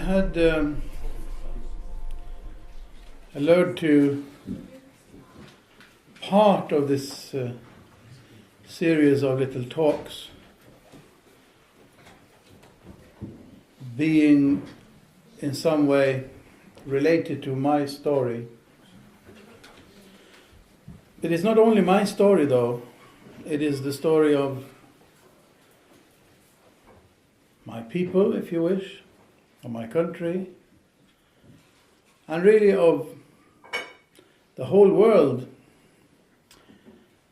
had alluded to part of this series of little talks being in some way related to my story. It is not only my story though, it is the story of my people, if you wish, of my country, and really of the whole world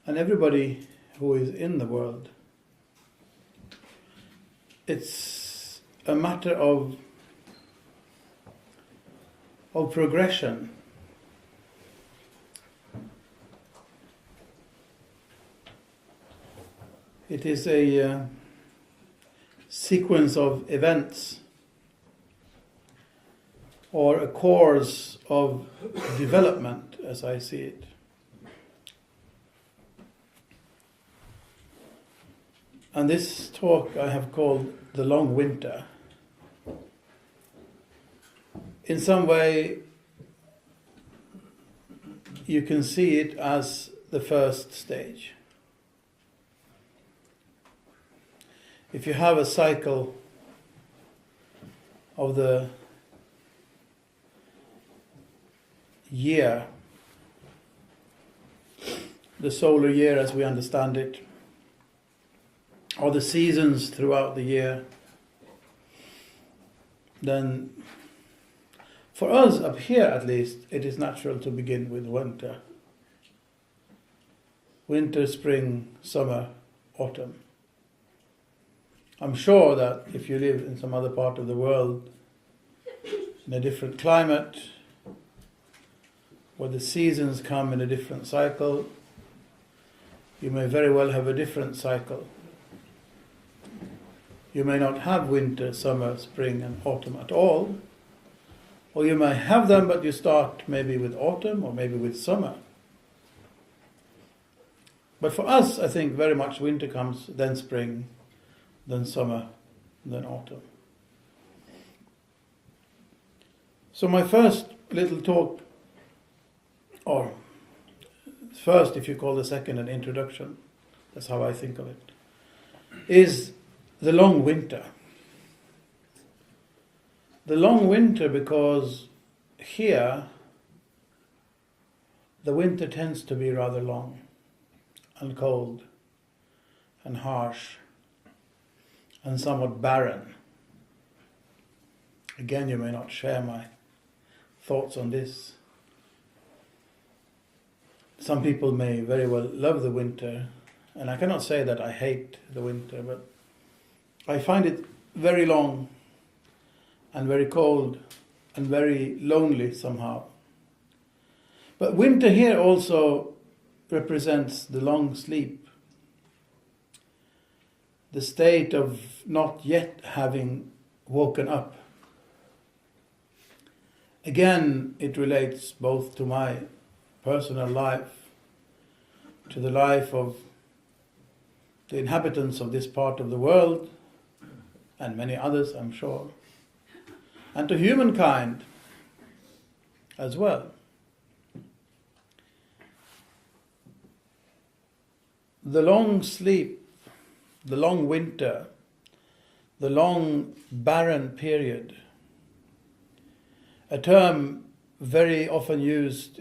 and everybody who is in the world. It's a matter of progression. It is a sequence of events or a course of development, as I see it. And this talk I have called The Long Winter. In some way, you can see it as the first stage. If you have a cycle of the year, the solar year as we understand it, or the seasons throughout the year, then for us up here at least, it is natural to begin with winter. Winter, spring, summer, autumn. I'm sure that if you live in some other part of the world, in a different climate, where the seasons come in a different cycle, you may very well have a different cycle. You may not have winter, summer, spring and autumn at all, or you may have them but you start maybe with autumn or maybe with summer. But for us, I think very much winter comes, then spring, then summer, then autumn. So my first little talk, or first if you call the second an introduction, that's how I think of it, is the long winter. The long winter because here the winter tends to be rather long and cold and harsh and somewhat barren. Again, you may not share my thoughts on this. Some people may very well love the winter, and I cannot say that I hate the winter, but I find it very long and very cold and very lonely somehow. But winter here also represents the long sleep, the state of not yet having woken up. Again, it relates both to my personal life, to the life of the inhabitants of this part of the world, and many others, I'm sure, and to humankind as well. The long sleep, the long winter, the long barren period, a term very often used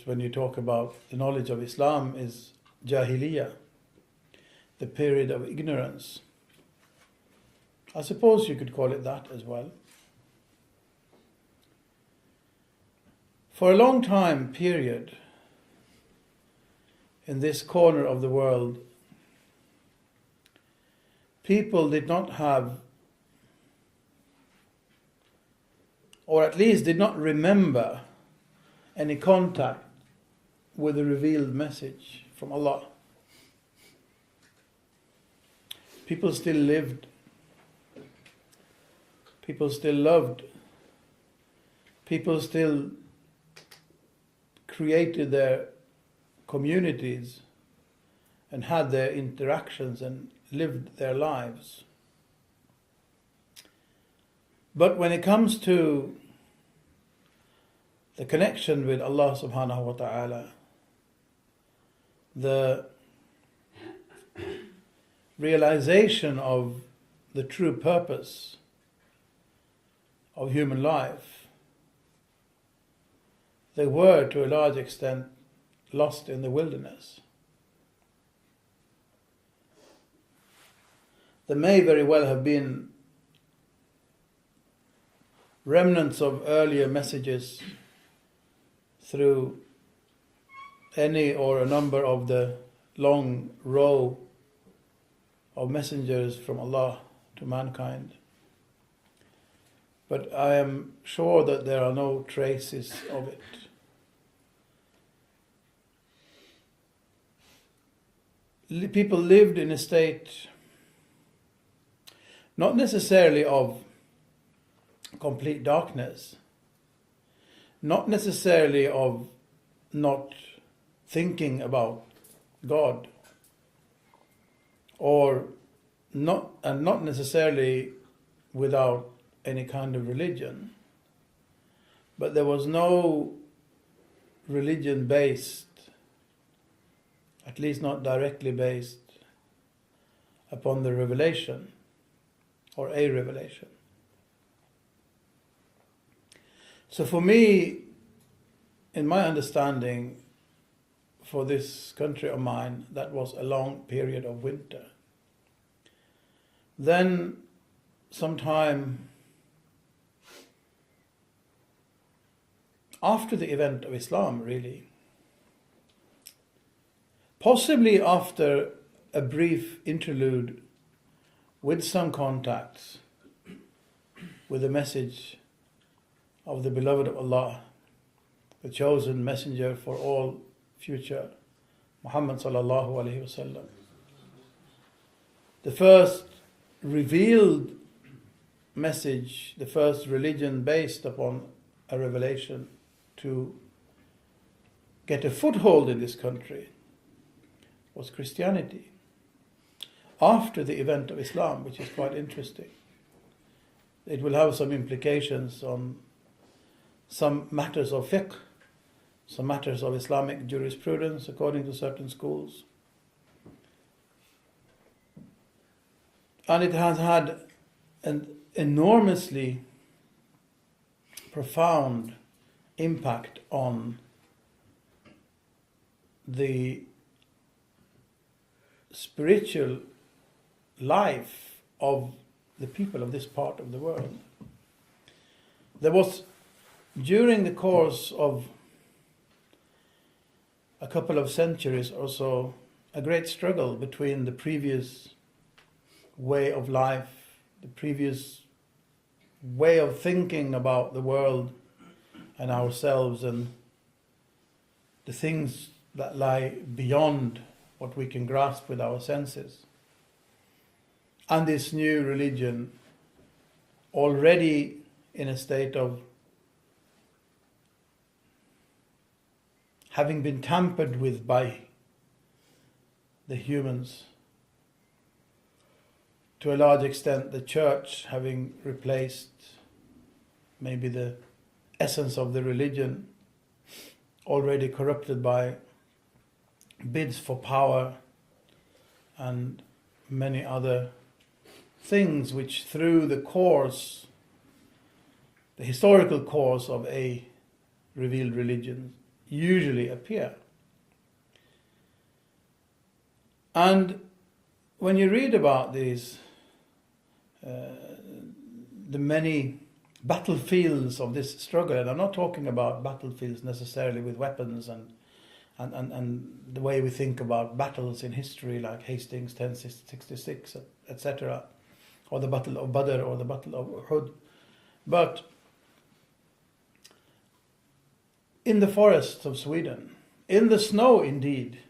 when you talk about the knowledge of Islam, is Jahiliyyah, the period of ignorance. I suppose you could call it that as well. For a long time period, in this corner of the world, people did not have, or at least did not remember, any contact with the revealed message from Allah. People still lived, people still loved, people still created their communities and had their interactions and lived their lives. But when it comes to the connection with Allah subhanahu wa ta'ala, the realization of the true purpose of human life, they were to a large extent lost in the wilderness. There may very well have been remnants of earlier messages through any or a number of the long row of messengers from Allah to mankind. But I am sure that there are no traces of it. People lived in a state not necessarily of complete darkness, not necessarily of not thinking about God, or not necessarily without any kind of religion, but there was no religion based, at least not directly based, upon the revelation or a revelation. So for me, in my understanding, for this country of mine, that was a long period of winter. Then, sometime after the event of Islam, really, possibly after a brief interlude with some contacts with the message of the beloved of Allah, the chosen messenger for all future, Mohammad sallallahu alaihi wasallam. The first revealed message, the first religion based upon a revelation to get a foothold in this country was Christianity. After the event of Islam, which is quite interesting. It will have some implications on some matters of fiqh, some matters of Islamic jurisprudence according to certain schools. And it has had an enormously profound impact on the spiritual life of the people of this part of the world. There was, during the course of a couple of centuries or so, a great struggle between the previous way of life, the previous way of thinking about the world and ourselves and the things that lie beyond what we can grasp with our senses. And this new religion, already in a state of having been tampered with by the humans, to a large extent the church having replaced maybe the essence of the religion, already corrupted by bids for power and many other things which through the course, the historical course of a revealed religion usually appear. And when you read about these, the many battlefields of this struggle, and I'm not talking about battlefields necessarily with weapons and the way we think about battles in history like Hastings 1066, etc., or the Battle of Badr or the Battle of Uhud, but in the forests of Sweden, in the snow indeed,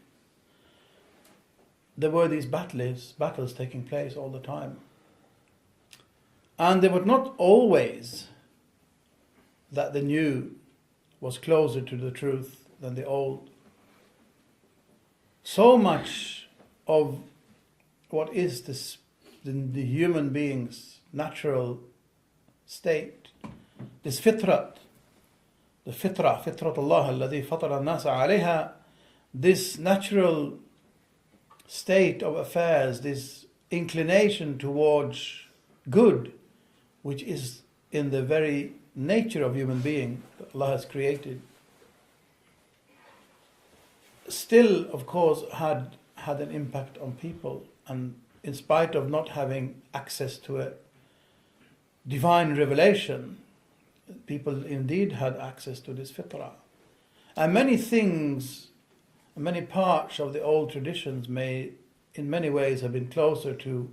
there were these battles taking place all the time. And they were not always that the new was closer to the truth than the old. So much of what is the human being's natural state, this fitrat, the fitrat Allah alladhi fatara an-nasa alayha, this natural state of affairs, this inclination towards good, which is in the very nature of human being that Allah has created, still, of course, had an impact on people. And in spite of not having access to a divine revelation, people indeed had access to this fitrah. And many things, many parts of the old traditions may, in many ways, have been closer to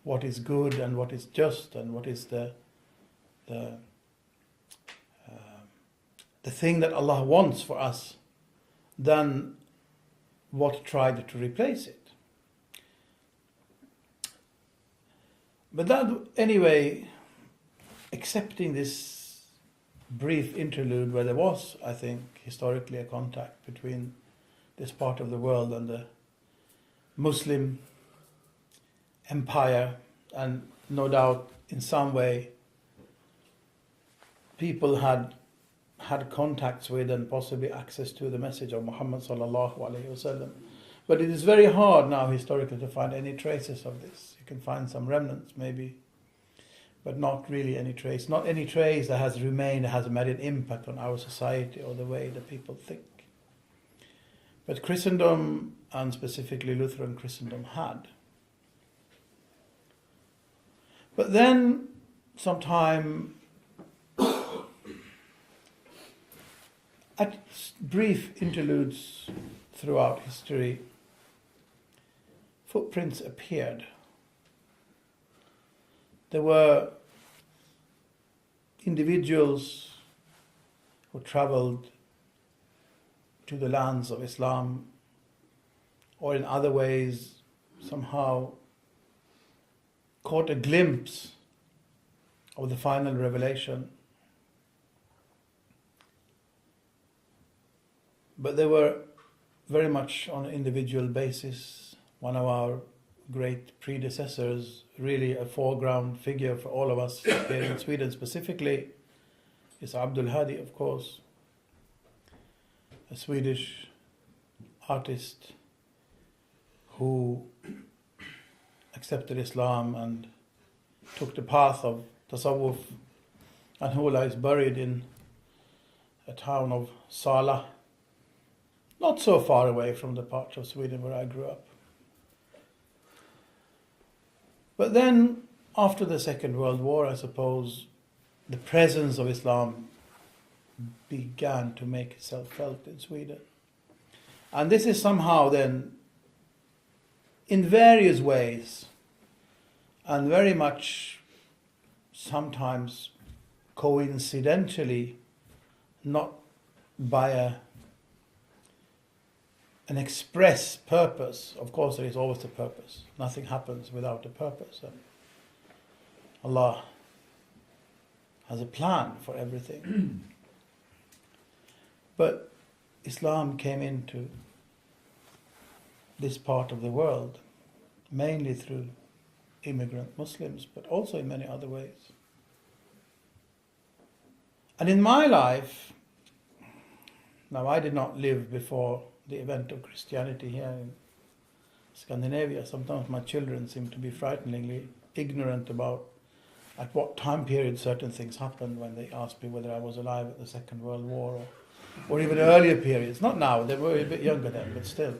what is good and what is just and what is the thing that Allah wants for us than what tried to replace it. But that, anyway, accepting this brief interlude where there was, I think, historically a contact between this part of the world and the Muslim empire, and no doubt in some way people had contacts with and possibly access to the message of Muhammad sallallahu alaihi wasallam. But it is very hard now historically to find any traces of this. You can find some remnants maybe, but not really any trace. Not any trace that has remained, that has made an impact on our society or the way that people think. But Christendom, and specifically Lutheran Christendom, had. But then, sometime at brief interludes throughout history, footprints appeared. There were individuals who traveled to the lands of Islam, or in other ways somehow caught a glimpse of the final revelation. But they were very much on an individual basis. One of our great predecessors, really a foreground figure for all of us here in Sweden specifically, is Abdul Hadi, of course, a Swedish artist who accepted Islam and took the path of tasawwuf, and who lies buried in a town of Sala, not so far away from the part of Sweden where I grew up. But then, after the Second World War, I suppose, the presence of Islam began to make itself felt in Sweden. And this is somehow then, in various ways, and very much sometimes coincidentally, not by an express purpose. Of course, there is always a purpose. Nothing happens without a purpose. And Allah has a plan for everything. But Islam came into this part of the world mainly through immigrant Muslims, but also in many other ways. And in my life, now I did not live before the event of Christianity here in Scandinavia. Sometimes my children seem to be frighteningly ignorant about at what time period certain things happened when they asked me whether I was alive at the Second World War or even earlier periods. Not now, they were a bit younger then, but still,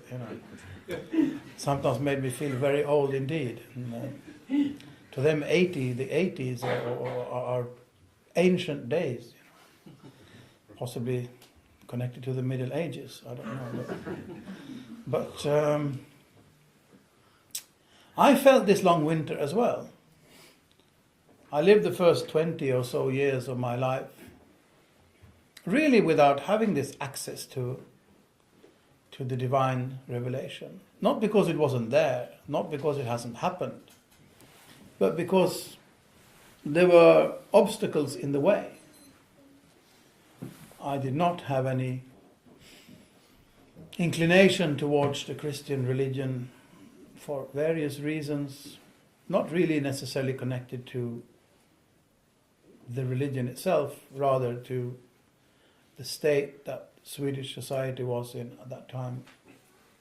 sometimes made me feel very old indeed. And, to them, the 80s are ancient days, possibly connected to the Middle Ages, I don't know. But I felt this long winter as well. I lived the first 20 or so years of my life really without having this access to the divine revelation. Not because it wasn't there, not because it hasn't happened, but because there were obstacles in the way. I did not have any inclination towards the Christian religion for various reasons, not really necessarily connected to the religion itself, rather to the state that Swedish society was in at that time,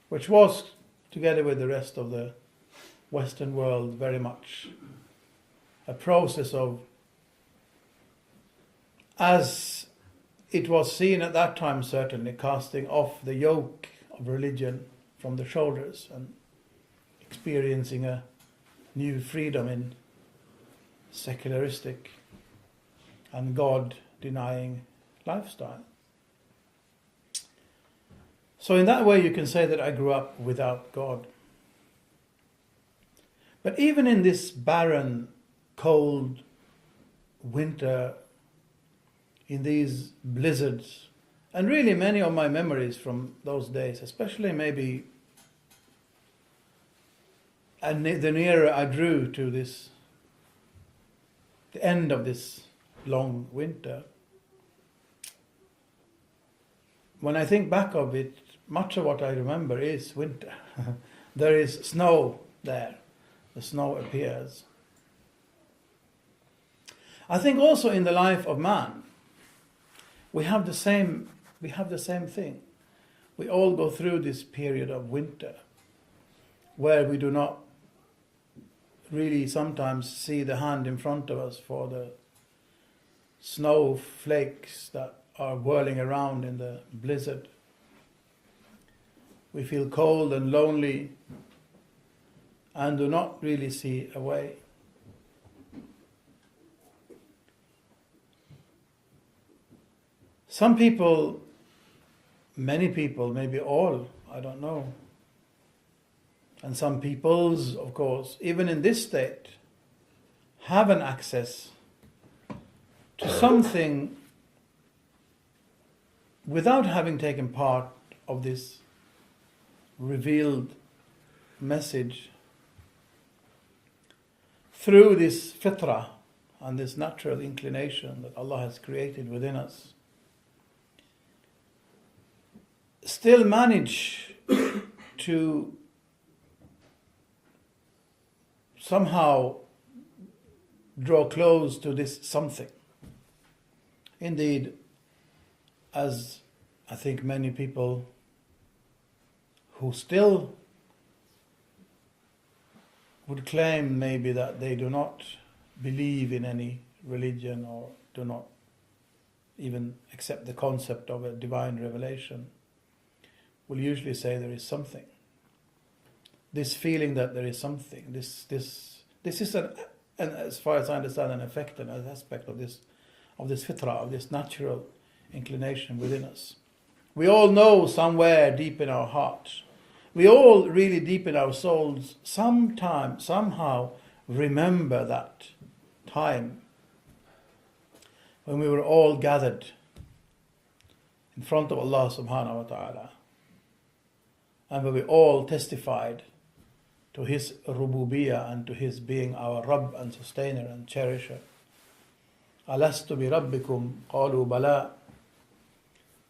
which was, together with the rest of the Western world, very much a process of, as it was seen at that time, certainly casting off the yoke of religion from the shoulders and experiencing a new freedom in secularistic and God-denying lifestyle. So in that way you can say that I grew up without God. But even in this barren, cold winter, in these blizzards, and really many of my memories from those days, especially maybe the nearer I drew to this, the end of this long winter, when I think back of it, much of what I remember is winter. There is snow there. The snow appears. I think also in the life of man, we have the same thing. We all go through this period of winter where we do not really sometimes see the hand in front of us for the snowflakes that are whirling around in the blizzard. We feel cold and lonely and do not really see a way. Some people, many people, maybe all, I don't know, and some peoples, of course, even in this state, have an access to something without having taken part of this revealed message through this fitrah and this natural inclination that Allah has created within us. Still manage to somehow draw close to this something. Indeed, as I think many people who still would claim maybe that they do not believe in any religion or do not even accept the concept of a divine revelation, will usually say there is something. This feeling that there is something, this is an as far as I understand, an effect and an aspect of this fitrah, of this natural inclination within us. We all know somewhere deep in our hearts, we all really deep in our souls, somehow remember that time when we were all gathered in front of Allah subhanahu wa ta'ala, and when we all testified to His rububiyyah and to His being our Rabb and sustainer and cherisher. Alastu bi rabbikum qalu bala.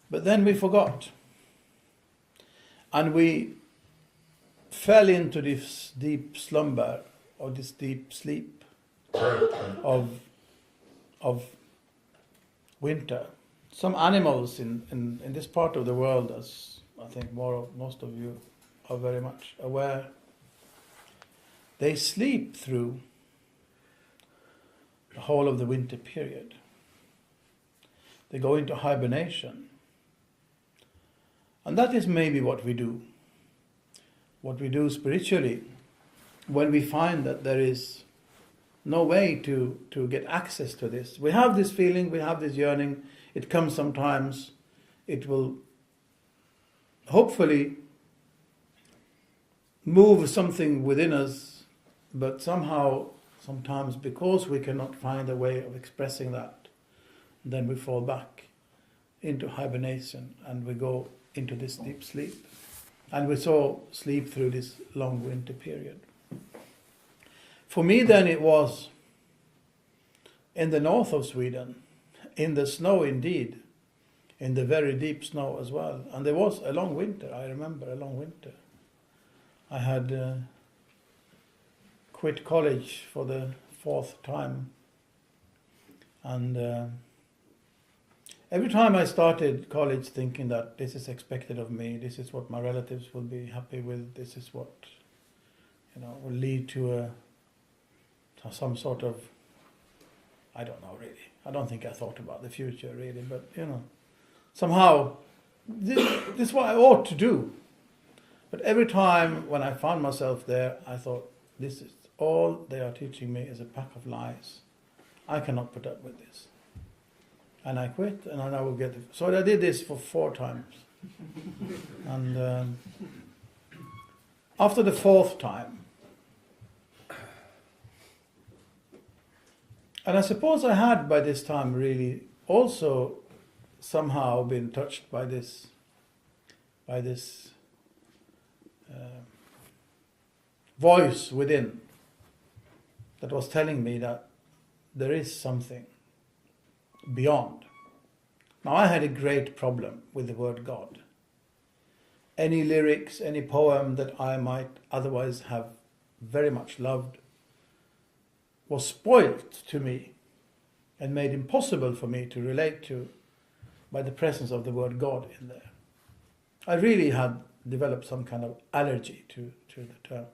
But then we forgot, and we fell into this deep slumber or this deep sleep of winter. Some animals in this part of the world, as I think most of you are very much aware, they sleep through the whole of the winter period. They go into hibernation. And that is maybe what we do. What we do spiritually when we find that there is no way to get access to this. We have this feeling, we have this yearning. It comes sometimes. It will hopefully move something within us, but somehow, sometimes because we cannot find a way of expressing that, then we fall back into hibernation and we go into this deep sleep. And we so sleep through this long winter period. For me then it was in the north of Sweden, in the snow indeed, in the very deep snow as well. And there was a long winter, I remember a long winter. I had quit college for the 4th time. And every time I started college thinking that this is expected of me, this is what my relatives will be happy with, this is what, will lead to some sort of, I don't know really. I don't think I thought about the future really, but somehow this is what I ought to do. But every time when I found myself there, I thought, this is all they are teaching me is a pack of lies. I cannot put up with this. And I quit, and I will get it. So I did this for 4 times. And after the 4th time, and I suppose I had by this time really also somehow been touched by this voice within that was telling me that there is something beyond. Now I had a great problem with the word God. Any lyrics, any poem that I might otherwise have very much loved was spoilt to me and made impossible for me to relate to by the presence of the word God in there. I really had developed some kind of allergy to the term.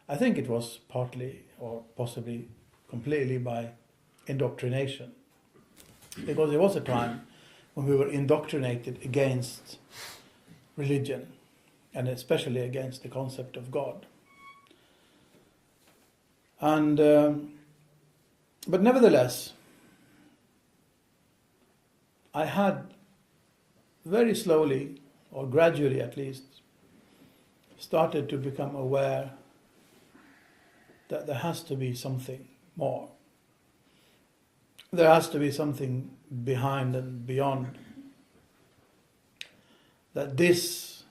I think it was partly or possibly completely by indoctrination, because there was a time when we were indoctrinated against religion and especially against the concept of God. And but nevertheless, I had very slowly, or gradually at least, started to become aware that there has to be something more. There has to be something behind and beyond. That this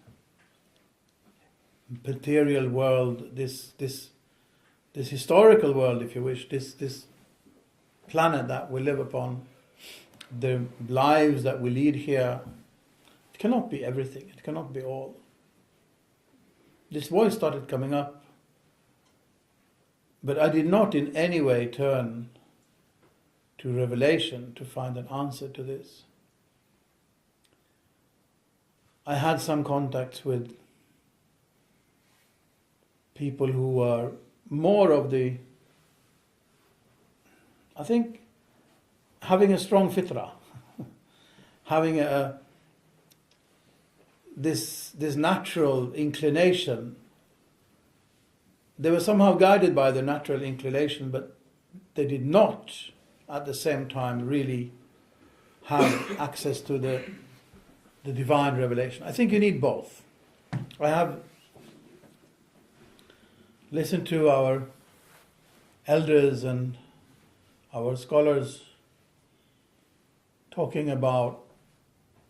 material world, this historical world, if you wish, this planet that we live upon, the lives that we lead here, it cannot be everything, it cannot be all. This voice started coming up, but I did not in any way turn to revelation to find an answer to this. I had some contacts with people who were more of the, I think, having a strong fitra, having this natural inclination. They were somehow guided by the natural inclination, but they did not at the same time really have access to the divine revelation. I think you need both. I have listened to our elders and our scholars talking about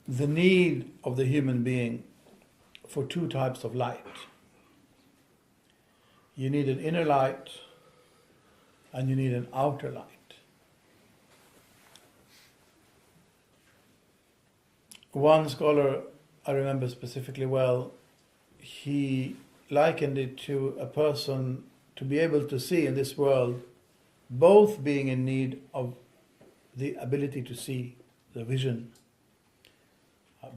the need of the human being for 2 types of light. You need an inner light and you need an outer light. One scholar I remember specifically well, he likened it to a person to be able to see in this world, both being in need of the ability to see, the vision,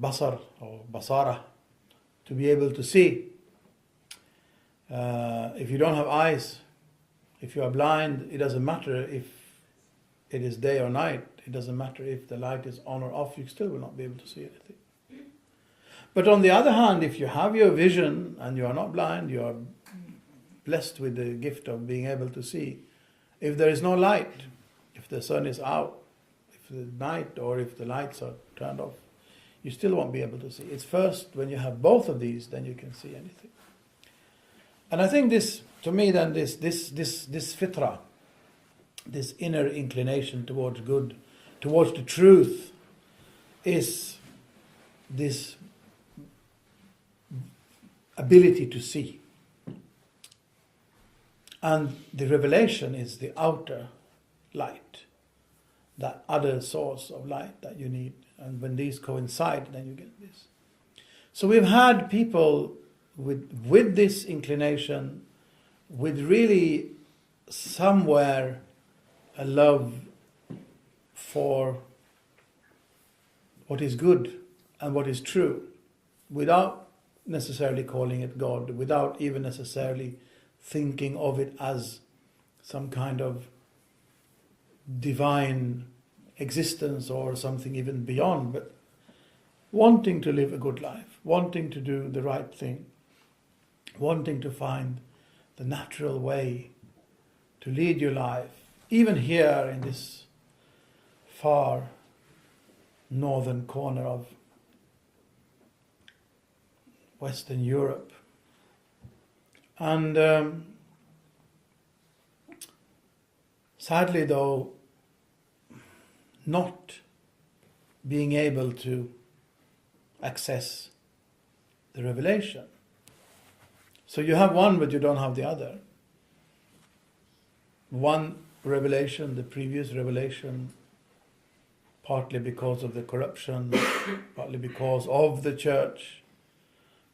basar or basara, to be able to see. If you don't have eyes, if you are blind, it doesn't matter if it is day or night. It doesn't matter if the light is on or off, you still will not be able to see anything. But on the other hand, if you have your vision and you are not blind, you are blessed with the gift of being able to see. If there is no light, if the sun is out, if the night or if the lights are turned off, you still won't be able to see. It's first when you have both of these, then you can see anything. And I think this, to me then, this fitra, this inner inclination towards good, towards the truth, is this ability to see. And the revelation is the outer light, that other source of light that you need. And when these coincide, then you get this. So we've had people with this inclination, with really somewhere a love for what is good and what is true, without necessarily calling it God, without even necessarily thinking of it as some kind of divine existence or something even beyond, but wanting to live a good life, wanting to do the right thing, wanting to find the natural way to lead your life, even here in this far northern corner of Western Europe. And sadly though, not being able to access the revelation. So you have one but you don't have the other. One revelation, the previous revelation, partly because of the corruption, partly because of the church,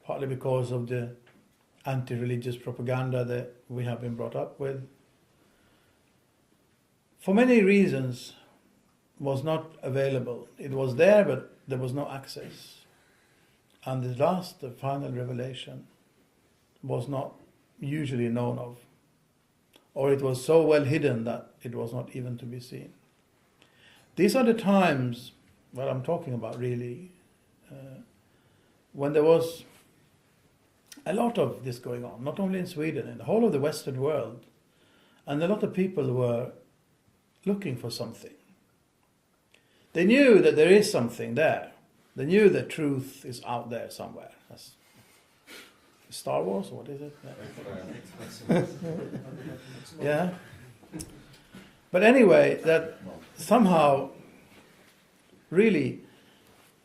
partly because of the anti-religious propaganda that we have been brought up with, for many reasons was not available. It was there, but there was no access. And the final revelation was not usually known of, or it was so well hidden that it was not even to be seen. These are the times, what I'm talking about really, when there was a lot of this going on, not only in Sweden, in the whole of the Western world, and a lot of people were looking for something. They knew that there is something there. They knew that truth is out there somewhere. That's Star Wars, or what is it? Yeah. But anyway, that somehow, really,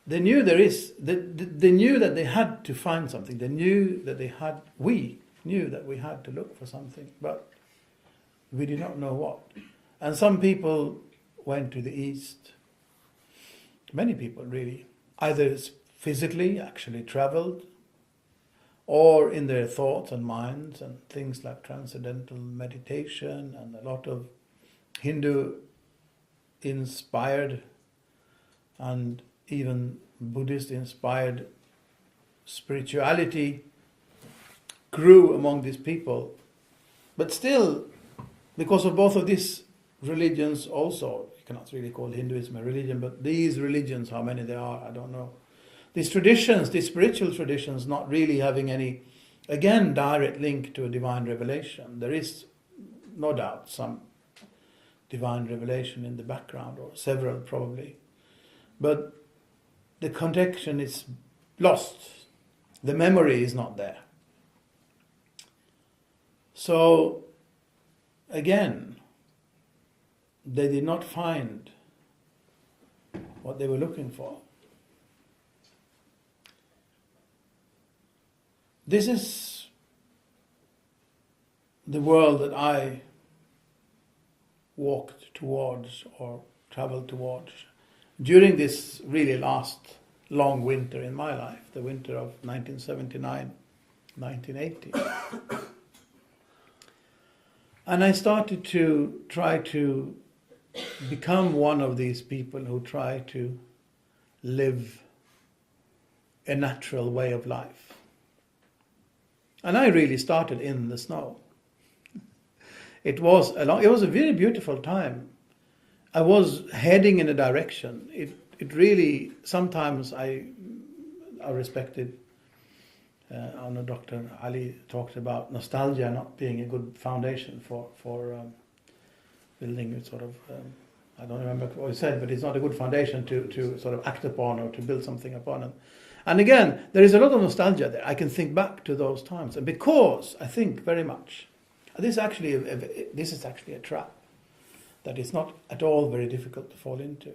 they knew they knew that they had to find something. They knew that we knew that we had to look for something, but we did not know what. And some people went to the East. Many people really, either physically actually traveled, or in their thoughts and minds, and things like transcendental meditation and a lot of Hindu inspired and even Buddhist inspired spirituality grew among these people. But still, because of both of these religions also, you cannot really call Hinduism a religion, but these religions, how many there are, I don't know. These traditions, these spiritual traditions, not really having any, again, direct link to a divine revelation. There is, no doubt, some divine revelation in the background, or several probably. But the connection is lost. The memory is not there. So, again, they did not find what they were looking for. This is the world that I walked towards or traveled towards during this really last long winter in my life, the winter of 1979-1980. And I started to try to become one of these people who try to live a natural way of life. And I really started in the snow. It was a very beautiful time. I was heading in a direction. It really, sometimes I respected, I know Dr. Ali talked about nostalgia not being a good foundation for building sort of, I don't remember what he said, but it's not a good foundation to sort of act upon or to build something upon. And again, there is a lot of nostalgia there. I can think back to those times. And because I think very much, this is actually a trap that is not at all very difficult to fall into.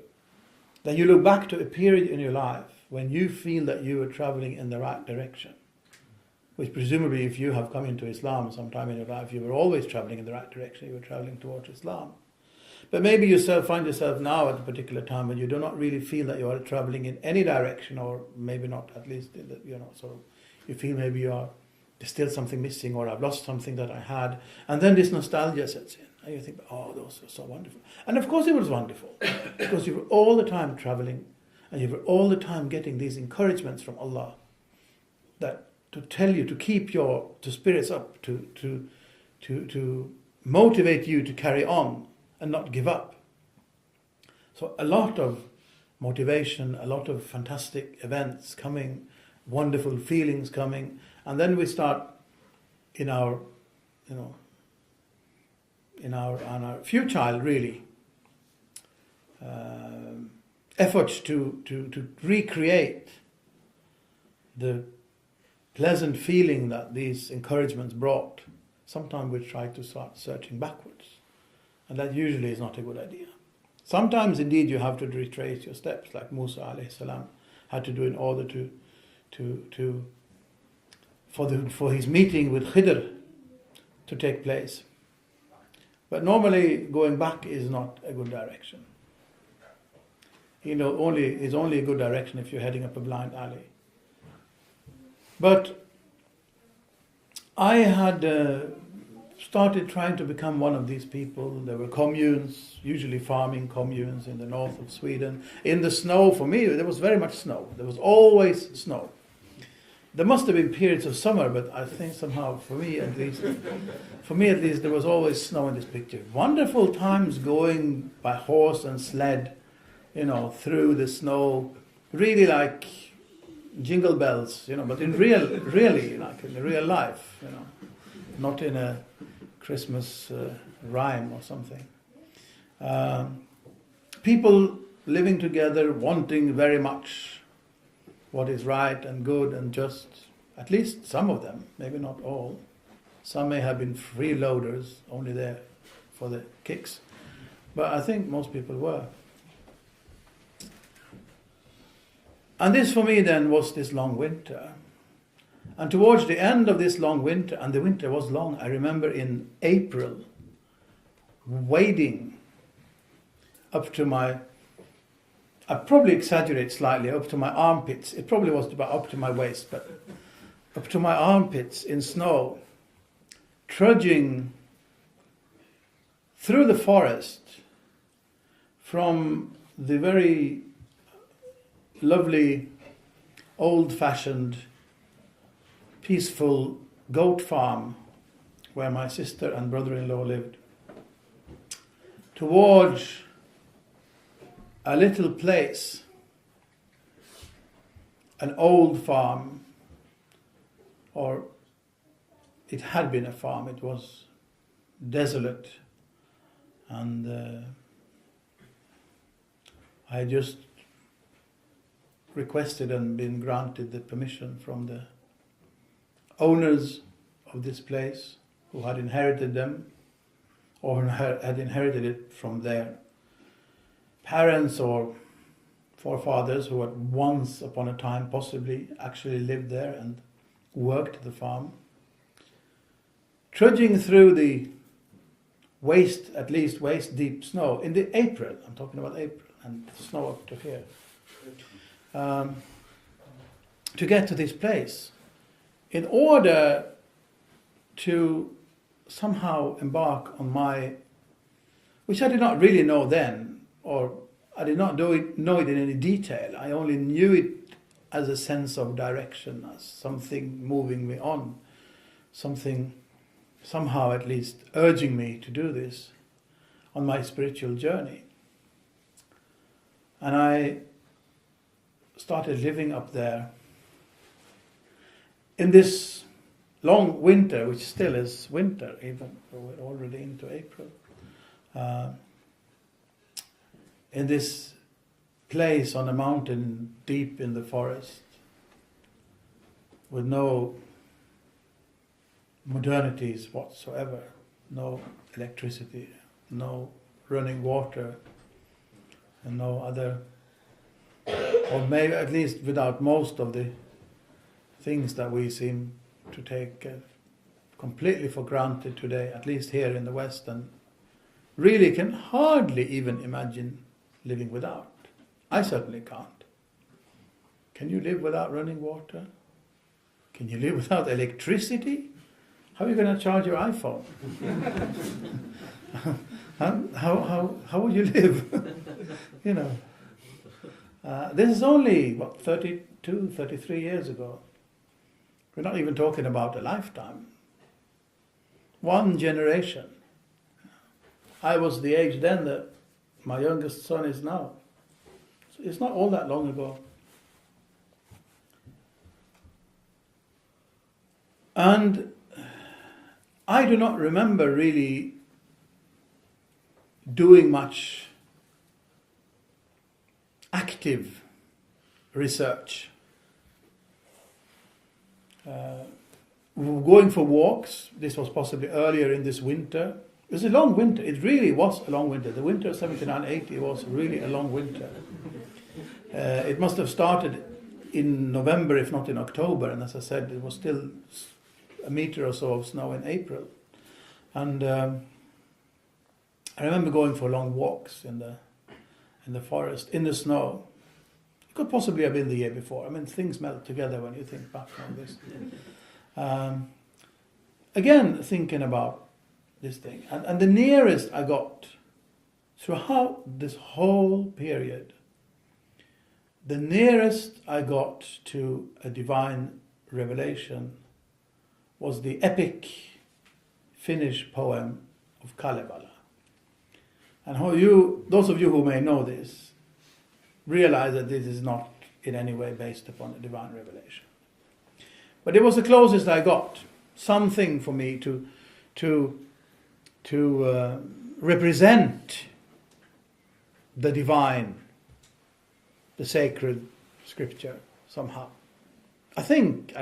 That you look back to a period in your life when you feel that you were traveling in the right direction, which presumably if you have come into Islam sometime in your life, you were always traveling in the right direction, you were traveling towards Islam. But maybe you find yourself now at a particular time when you do not really feel that you are traveling in any direction, or maybe not, at least, sort of, you feel maybe you are there's still something missing, or I've lost something that I had. And then this nostalgia sets in. And you think, oh, those were so wonderful. And of course it was wonderful, because you were all the time traveling, and you were all the time getting these encouragements from Allah, that to tell you to keep your spirits up, to motivate you to carry on and not give up. So a lot of motivation, a lot of fantastic events coming, wonderful feelings coming, and then we start in our futile, really, efforts to recreate the pleasant feeling that these encouragements brought. Sometimes we try to start searching backwards, and that usually is not a good idea. Sometimes, indeed, you have to retrace your steps, like Musa alayhi salam had to do in order for his meeting with Khidr to take place. But normally, going back is not a good direction. It's only a good direction if you're heading up a blind alley. But I had started trying to become one of these people. There were communes, usually farming communes in the north of Sweden. In the snow, for me, there was very much snow. There was always snow. There must have been periods of summer, but I think somehow, for me at least, there was always snow in this picture. Wonderful times going by horse and sled, through the snow, really like jingle bells, but in really, like in real life, not in a Christmas rhyme or something. People living together, wanting very much what is right and good and just, at least some of them, maybe not all. Some may have been freeloaders, only there for the kicks. But I think most people were. And this for me then was this long winter. And towards the end of this long winter, and the winter was long, I remember in April, wading up to I probably exaggerate slightly, up to my armpits. It probably was about up to my waist, but up to my armpits in snow, trudging through the forest from the very lovely, old-fashioned, peaceful goat farm where my sister and brother-in-law lived, towards a little place, an old farm, or it had been a farm. It was desolate, and I just requested and been granted the permission from the owners of this place, who had inherited them, or had inherited it from their parents or forefathers, who had once upon a time possibly actually lived there and worked the farm. Trudging through the at least waist deep snow in the April, I'm talking about April, and snow up to here, to get to this place, in order to somehow embark on which I did not really know then, or I did not know it in any detail. I only knew it as a sense of direction, as something moving me on, something somehow at least urging me to do this on my spiritual journey. And I started living up there in this long winter, which still is winter, even though we're already into April. In this place on a mountain deep in the forest, with no modernities whatsoever, no electricity, no running water, and no other, or maybe at least without most of the things that we seem to take completely for granted today, at least here in the West, and really can hardly even imagine living without. I certainly can't. Can you live without running water? Can you live without electricity? How are you going to charge your iPhone? how would you live? You know. This is only, 32, 33 years ago. We're not even talking about a lifetime. One generation. I was the age then that my youngest son is now. So it's not all that long ago. And I do not remember really doing much active research. Going for walks, this was possibly earlier in this winter. It was a long winter, it really was a long winter. The winter of 79-80 was really a long winter. It must have started in November, if not in October, and as I said, it was still a meter or so of snow in April. And I remember going for long walks in the forest, in the snow. It could possibly have been the year before. I mean, things melt together when you think back on this. Again, thinking about this thing. And the nearest I got throughout this whole period, the nearest I got to a divine revelation was the epic Finnish poem of Kalevala. And those of you who may know this, realize that this is not in any way based upon a divine revelation. But it was the closest I got, something for me to represent the divine, the sacred scripture somehow. I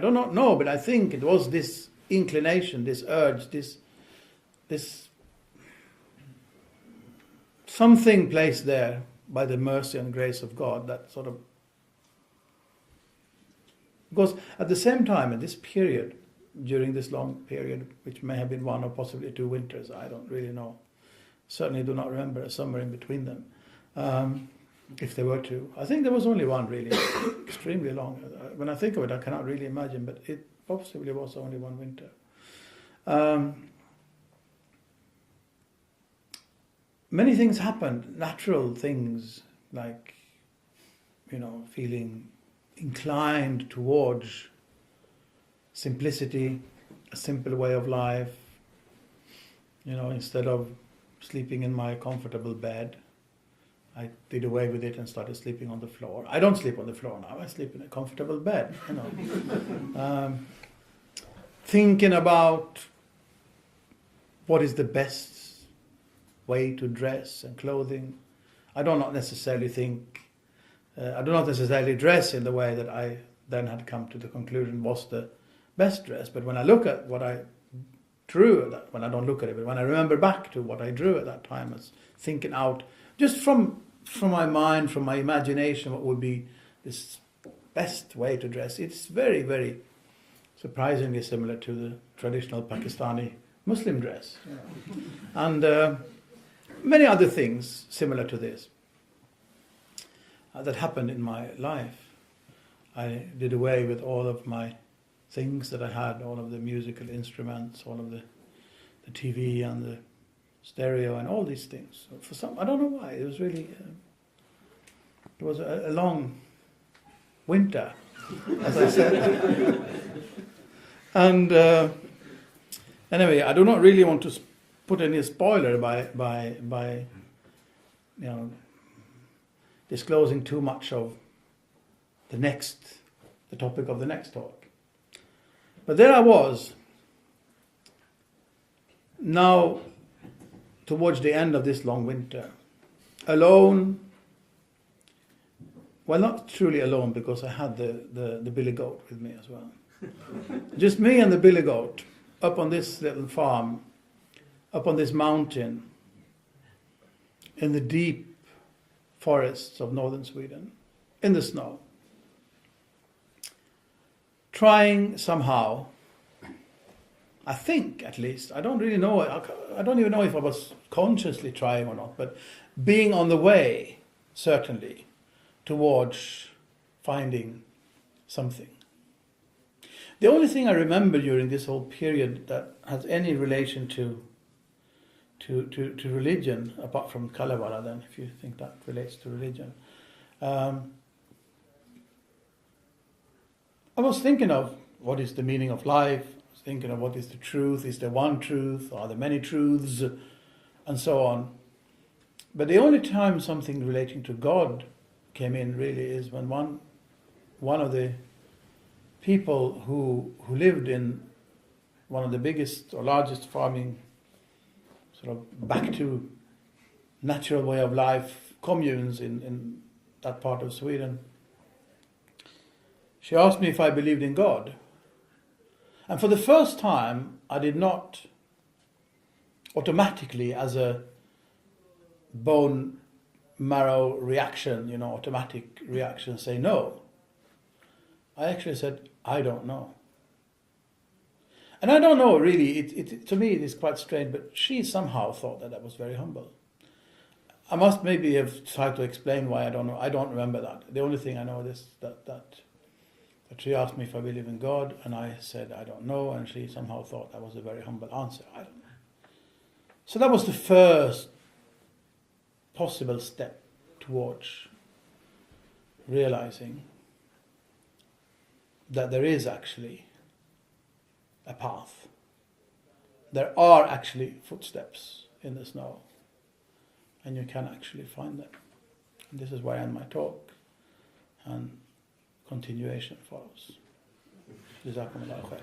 do not know, but I think it was this inclination, this urge, this something placed there by the mercy and grace of God that sort of... Because at the same time, in this period, during this long period, which may have been one or possibly 2 winters, I don't really know. Certainly do not remember a summer in between them. If there were 2. I think there was only one really, extremely long. When I think of it, I cannot really imagine, but it possibly was only one winter. Many things happened, natural things, like, feeling inclined towards simplicity, a simple way of life. Instead of sleeping in my comfortable bed, I did away with it and started sleeping on the floor. I don't sleep on the floor now, I sleep in a comfortable bed, Thinking about what is the best way to dress and clothing. I do not necessarily dress in the way that I then had come to the conclusion was the best dress. But when I look at what I drew, when I don't look at it, but when I remember back to what I drew at that time, as thinking out, just from my mind, from my imagination, what would be this best way to dress, it's very, very surprisingly similar to the traditional Pakistani Muslim dress. And many other things similar to this that happened in my life. I did away with all of my things that I had, all of the musical instruments, all of the TV and the stereo and all these things. For some, I don't know why, it was really, it was a long winter, as I said. And anyway, I do not really want to put any spoiler by disclosing too much of the topic of the next talk. But there I was, now towards the end of this long winter, alone. Well, not truly alone, because I had the billy goat with me as well. Just me and the billy goat, up on this little farm, up on this mountain, in the deep forests of northern Sweden, in the snow. Trying somehow, I think at least, I don't really know, I don't even know if I was consciously trying or not, but being on the way, certainly, towards finding something. The only thing I remember during this whole period that has any relation to religion, apart from Kalevala, then, if you think that relates to religion, I was thinking of what is the meaning of life. I was thinking of what is the truth. Is there one truth? Are there many truths? And so on. But the only time something relating to God came in really is when one of the people who lived in one of the biggest or largest farming, sort of back to natural way of life communes in that part of Sweden, she asked me if I believed in God. And for the first time, I did not automatically, as a bone marrow reaction, automatic reaction, say no. I actually said, I don't know. And I don't know, really, to me it is quite strange, but she somehow thought that I was very humble. I must maybe have tried to explain why I don't know. I don't remember that. The only thing I know is that she asked me if I believe in God, and I said, I don't know, and she somehow thought that was a very humble answer. I don't know. So that was the first possible step towards realizing that there is actually a path. There are actually footsteps in the snow, and you can actually find them. And this is why I end my talk, and continuation follows. Jazakumullah khair.